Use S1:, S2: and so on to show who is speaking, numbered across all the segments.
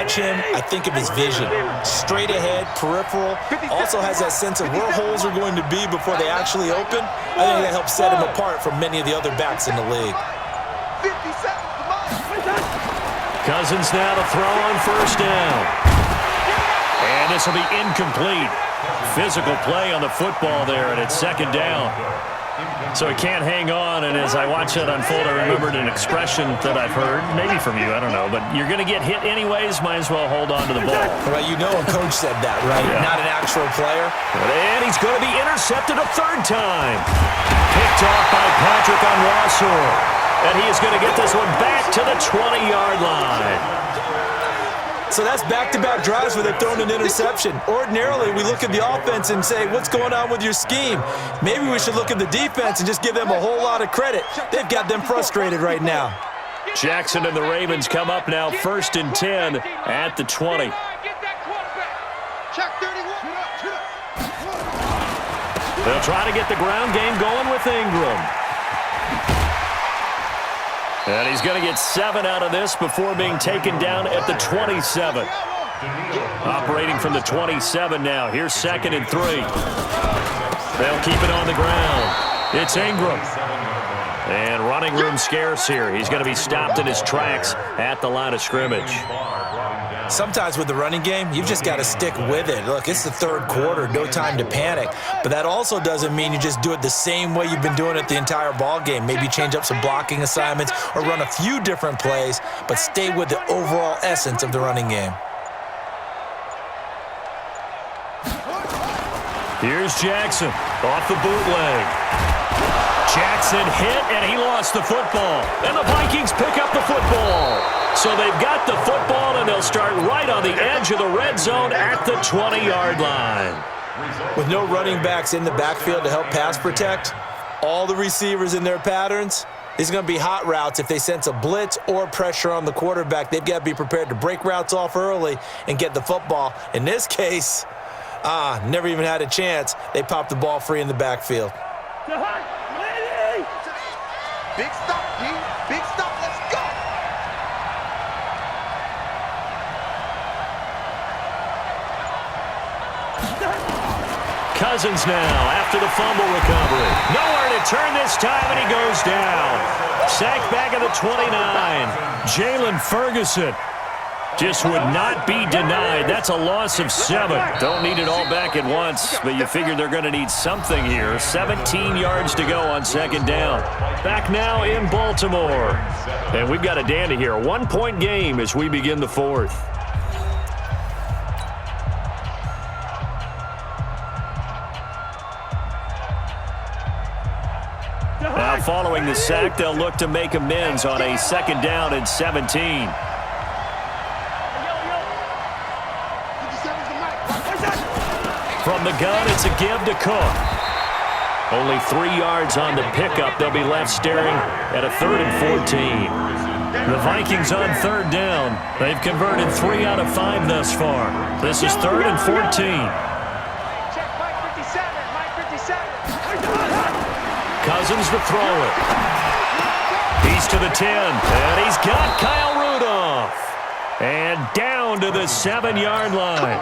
S1: watch him, I think of his vision. Straight ahead, peripheral, also has that sense of where holes are going to be before they actually open. I think that helps set him apart from many of the other backs in the league.
S2: Cousins now to throw on first down. And this will be incomplete. Physical play on the football there, and it's second down. So he can't hang on, and as I watch that unfold, I remembered an expression that I've heard, maybe from you, I don't know, but you're going to get hit anyways, might as well hold on to the ball.
S1: Well, you know a coach said that, right? Yeah. Not an actual player.
S2: And he's going to be intercepted a third time. Picked off by Patrick on Wassor. And he is going to get this one back to the 20-yard line.
S1: So that's back-to-back drives where they've thrown an interception. Ordinarily, we look at the offense and say, what's going on with your scheme? Maybe we should look at the defense and just give them a whole lot of credit. They've got them frustrated right now.
S2: Jackson and the Ravens come up now 1st and 10 at the 20. They'll try to get the ground game going with Ingram. And he's going to get 7 out of this before being taken down at the 27. Operating from the 27 now. Here's 2nd and 3. They'll keep it on the ground. It's Ingram. And running room scarce here. He's going to be stopped in his tracks at the line of scrimmage.
S1: Sometimes with the running game, you've just got to stick with it. Look, it's the third quarter, no time to panic. But that also doesn't mean you just do it the same way you've been doing it the entire ball game. Maybe change up some blocking assignments or run a few different plays, but stay with the overall essence of the running game.
S2: Here's Jackson off the bootleg. Jackson hit, and he lost the football. And the Vikings pick up the football. So they've got the football, and they'll start right on the edge of the red zone at the 20-yard line.
S1: With no running backs in the backfield to help pass protect, all the receivers in their patterns, these are going to be hot routes. If they sense a blitz or pressure on the quarterback, they've got to be prepared to break routes off early and get the football. In this case, never even had a chance. They popped the ball free in the backfield.
S3: Big stop, G. Big stop. Let's go.
S2: Cousins now after the fumble recovery. Nowhere to turn this time, and he goes down. Sacked back at the 29. Jalen Ferguson just would not be denied. That's a loss of 7. Don't need it all back at once, but you figure they're going to need something here. 17 yards to go on 2nd down. Back now in Baltimore. And we've got a dandy here. A 1-point game as we begin the 4th. Now following the sack, they'll look to make amends on a 2nd down and 17. From the gun, it's a give to Cook. Only 3 yards on the pickup. They'll be left staring at a 3rd and 14. The Vikings on 3rd down. They've converted 3 out of 5 thus far. This is 3rd and 14. Cousins to throw it. He's to the 10, and he's got Kyle Rudolph. And down to the 7-yard line.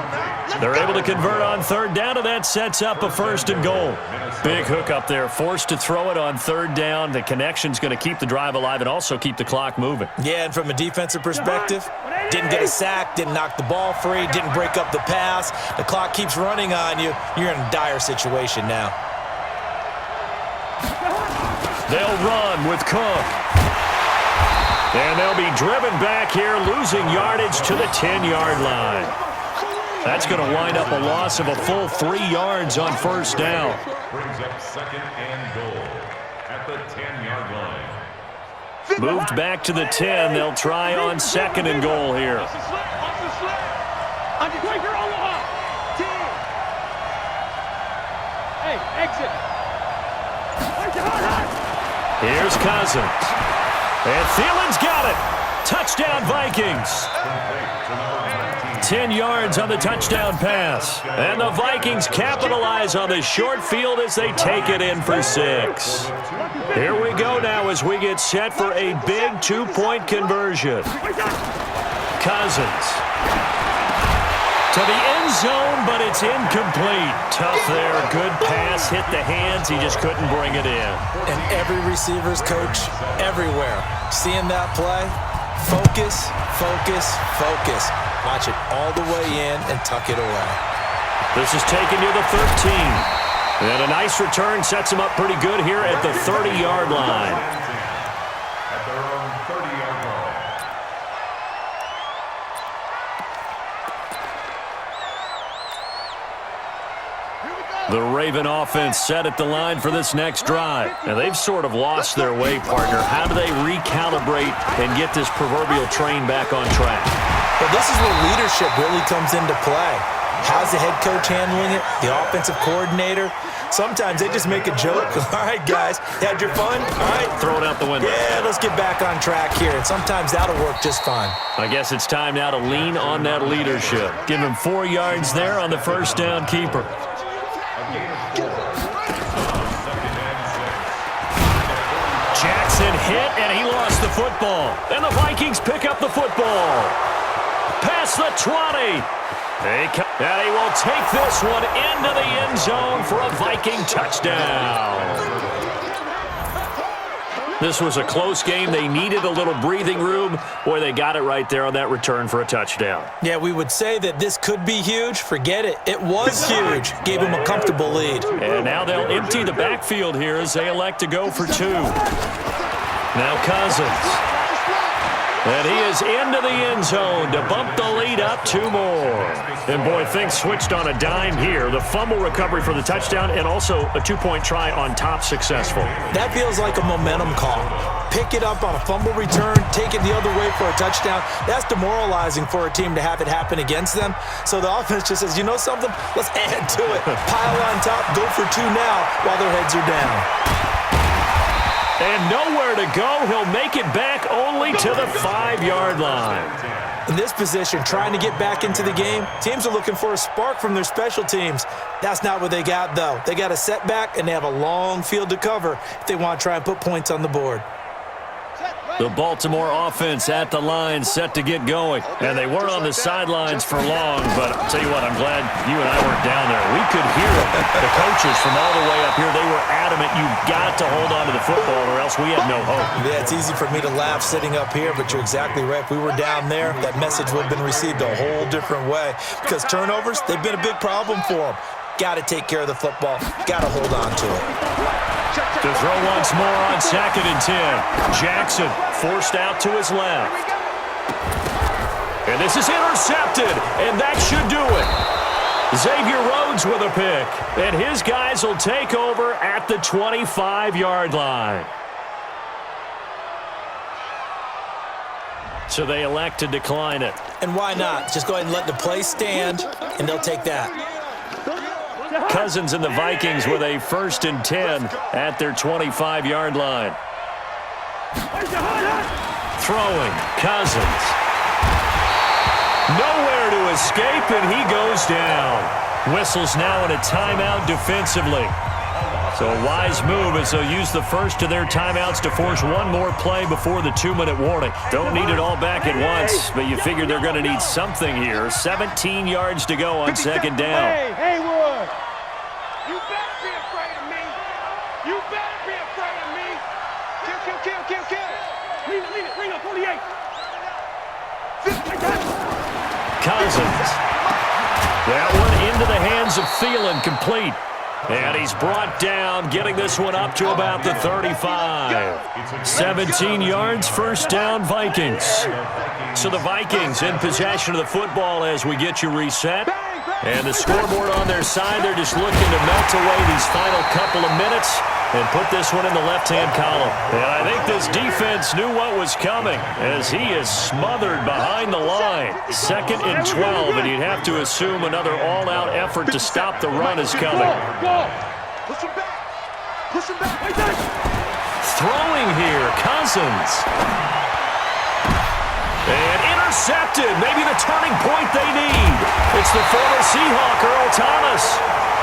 S2: They're able to convert on 3rd down, and that sets up a 1st and goal. Big hook up there, forced to throw it on 3rd down. The connection's going to keep the drive alive and also keep the clock moving.
S1: Yeah, and from a defensive perspective, didn't get a sack, didn't knock the ball free, didn't break up the pass. The clock keeps running on you. You're in a dire situation now.
S2: They'll run with Cook. And they'll be driven back here, losing yardage to the 10-yard line. That's going to wind up a loss of a full 3 yards on 1st down.
S4: Brings up 2nd and goal at the 10-yard line.
S2: Moved back to the 10. They'll try on 2nd and goal here. Here's Cousins. And Thielen's got it. Touchdown, Vikings. 10 yards on the touchdown pass. And the Vikings capitalize on the short field as they take it in for 6. Here we go now as we get set for a big 2-point conversion. Cousins To the end zone, but it's incomplete. Tough there. Good pass. Hit the hands. He just couldn't bring it in.
S1: And every receiver's coach everywhere. Seeing that play, focus, focus, focus. Watch it all the way in and tuck it away.
S2: This is taken near the 13. And a nice return sets him up pretty good here at the 30-yard line.
S4: At their own 30-yard line.
S2: The Raven offense set at the line for this next drive. And they've sort of lost their way, partner. How do they recalibrate and get this proverbial train back on track?
S1: Well, this is where leadership really comes into play. How's the head coach handling it? The offensive coordinator? Sometimes they just make a joke. All right, guys, had your fun? All right.
S2: Throw it out the window.
S1: Yeah, let's get back on track here. And sometimes that'll work just fine.
S2: I guess it's time now to lean on that leadership. Give him 4 yards there on the first down keeper. Jackson hit, and he lost the football. And the Vikings pick up the football. Past the 20. And he will take this one into the end zone for a Viking touchdown. This was a close game. They needed a little breathing room. Boy, they got it right there on that return for a touchdown.
S1: Yeah, we would say that this could be huge. Forget it. It was huge. Gave him a comfortable lead.
S2: And now they'll empty the backfield here as they elect to go for 2. Now Cousins. And he is into the end zone to bump the lead up 2 more. And, boy, things switched on a dime here. The fumble recovery for the touchdown and also a 2-point try on top successful.
S1: That feels like a momentum call. Pick it up on a fumble return, take it the other way for a touchdown. That's demoralizing for a team to have it happen against them. So the offense just says, you know something? Let's add to it. Pile on top, go for 2 now while their heads are down.
S2: And nowhere to go. He'll make it back only to the 5-yard line.
S1: In this position, trying to get back into the game, teams are looking for a spark from their special teams. That's not what they got, though. They got a setback, and they have a long field to cover if they want to try and put points on the board.
S2: The Baltimore offense at the line set to get going. And they weren't on the sidelines for long, but I'll tell you what, I'm glad you and I weren't down there. We could hear the coaches from all the way up here. They were adamant, you've got to hold on to the football or else we have no hope.
S1: Yeah, it's easy for me to laugh sitting up here, but you're exactly right. If we were down there, that message would have been received a whole different way because turnovers, they've been a big problem for them. Got to take care of the football. Got to hold on to it.
S2: To throw once more on 2nd and 10. Jackson forced out to his left. And this is intercepted, and that should do it. Xavier Rhodes with a pick, and his guys will take over at the 25-yard line. So they elect to decline it.
S1: And why not? Just go ahead and let the play stand, and they'll take that.
S2: Cousins and the Vikings with a 1st and 10 at their 25-yard line. Throwing, Cousins. Nowhere to escape, and he goes down. Whistles now in a timeout defensively. So a wise move as they'll use the first of their timeouts to force one more play before the 2-minute warning. Don't need it all back at once, but you figure they're going to need something here. 17 yards to go on 2nd down.
S5: Hey, Haywood, you better be afraid of me. You better be afraid of me. Kill. Lean up, 48.
S2: Cousins. That one into the hands of Thielen, complete. And he's brought down, getting this one up to about the 35. 17 yards, 1st down, Vikings. So the Vikings in possession of the football as we get you reset. And the scoreboard on their side, they're just looking to melt away these final couple of minutes and put this one in the left-hand column. And I think this defense knew what was coming as he is smothered behind the line. 2nd and 12, and you'd have to assume another all-out effort to stop the run is coming.
S3: Push him back.
S2: Throwing here, Cousins. And intercepted, maybe the turning point they need. It's the former Seahawk, Earl Thomas.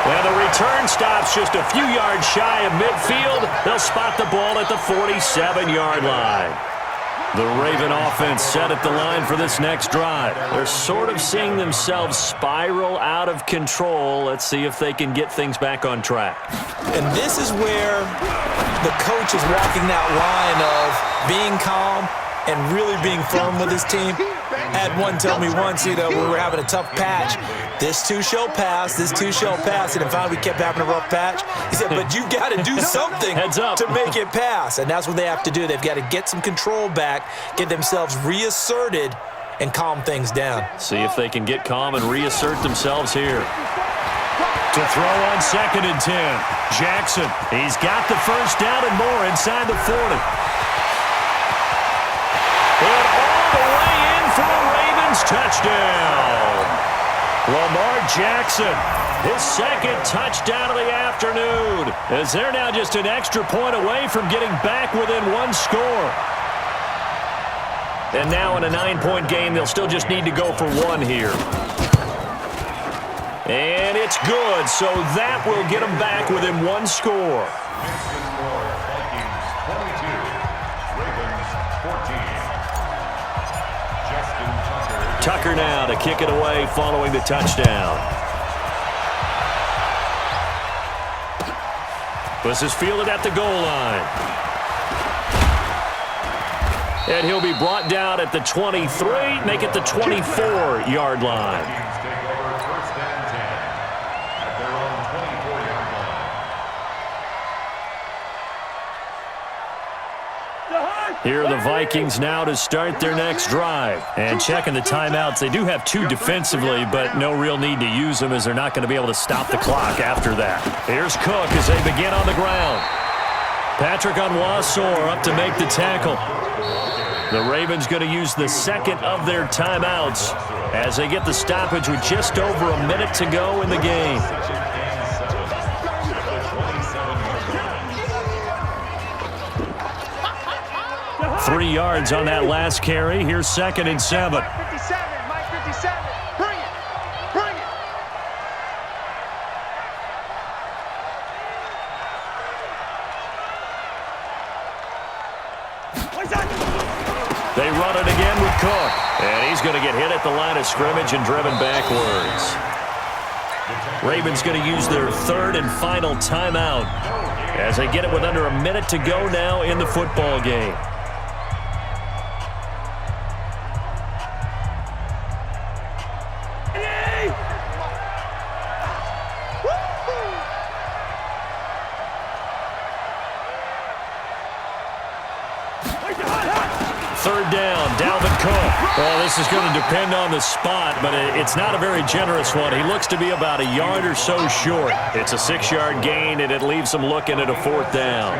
S2: And the return stops just a few yards shy of midfield. They'll spot the ball at the 47-yard line. The Raven offense set at the line for this next drive. They're sort of seeing themselves spiral out of control. Let's see if they can get things back on track.
S1: And this is where the coach is walking that line of being calm and really being firm with his team. I had one tell me once, we were having a tough patch. This too shall pass, this too shall pass. And then finally we kept having a rough patch. He said, but you got to do something to make it pass. And that's what they have to do. They've got to get some control back, get themselves reasserted, and calm things down.
S2: See if they can get calm and reassert themselves here. To throw on 2nd and 10. Jackson, he's got the first down and more inside the 40. And all the way in for a Ravens touchdown. Lamar Jackson, his 2nd touchdown of the afternoon, as they're now just an extra point away from getting back within 1 score. And now in a 9-point game, they'll still just need to go for 1 here. And it's good, so that will get them back within 1 score. Tucker now to kick it away following the touchdown. This is fielded at the goal line. And he'll be brought down at the 23, make it the 24-yard line. Here are the Vikings now to start their next drive. And checking the timeouts, they do have 2 defensively, but no real need to use them as they're not going to be able to stop the clock after that. Here's Cook as they begin on the ground. Patrick Onwuasor up to make the tackle. The Ravens going to use the 2nd of their timeouts as they get the stoppage with just over a minute to go in the game. 3 yards on that last carry. Here's 2nd and 7.
S5: Mike 57, Mike 57. Bring it. Bring it.
S2: They run it again with Cook. And he's going to get hit at the line of scrimmage and driven backwards. Ravens going to use their 3rd and final timeout as they get it with under a minute to go now in the football game. Well, this is going to depend on the spot, but it's not a very generous one. He looks to be about a yard or so short. It's a 6-yard gain, and it leaves him looking at a 4th down.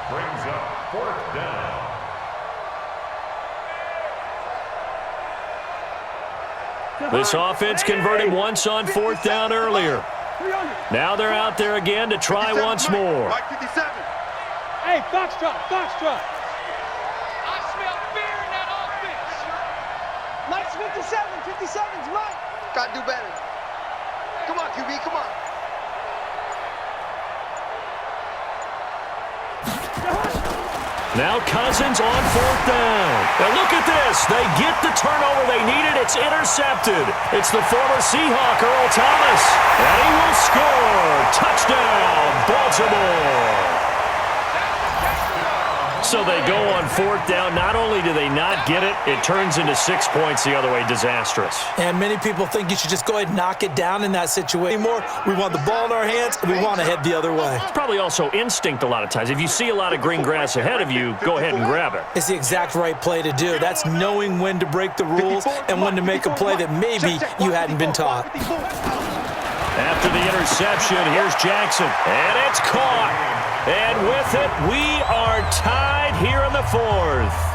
S4: Brings up 4th down.
S2: This offense converted once on 4th down earlier. Now they're out there again to try once more.
S3: Mike 57.
S5: Hey, Foxtrot, Foxtrot. Mike's 57, 57's Mike.
S3: Gotta do better. Come on, QB, come on.
S2: Now Cousins on 4th down. And look at this. They get the turnover they needed. It's intercepted. It's the former Seahawk, Earl Thomas. And he will score. Touchdown, Baltimore. So they go on 4th down. Not only do they not get it, it turns into 6 points the other way. Disastrous.
S1: And many people think you should just go ahead and knock it down in that situation. Anymore, we want the ball in our hands, and we want to head the other way.
S2: It's probably also instinct a lot of times. If you see a lot of green grass ahead of you, go ahead and grab it.
S1: It's the exact right play to do. That's knowing when to break the rules and when to make a play that maybe you hadn't been taught.
S2: After the interception, here's Jackson. And it's caught. And with it, we are tied here in the 4th.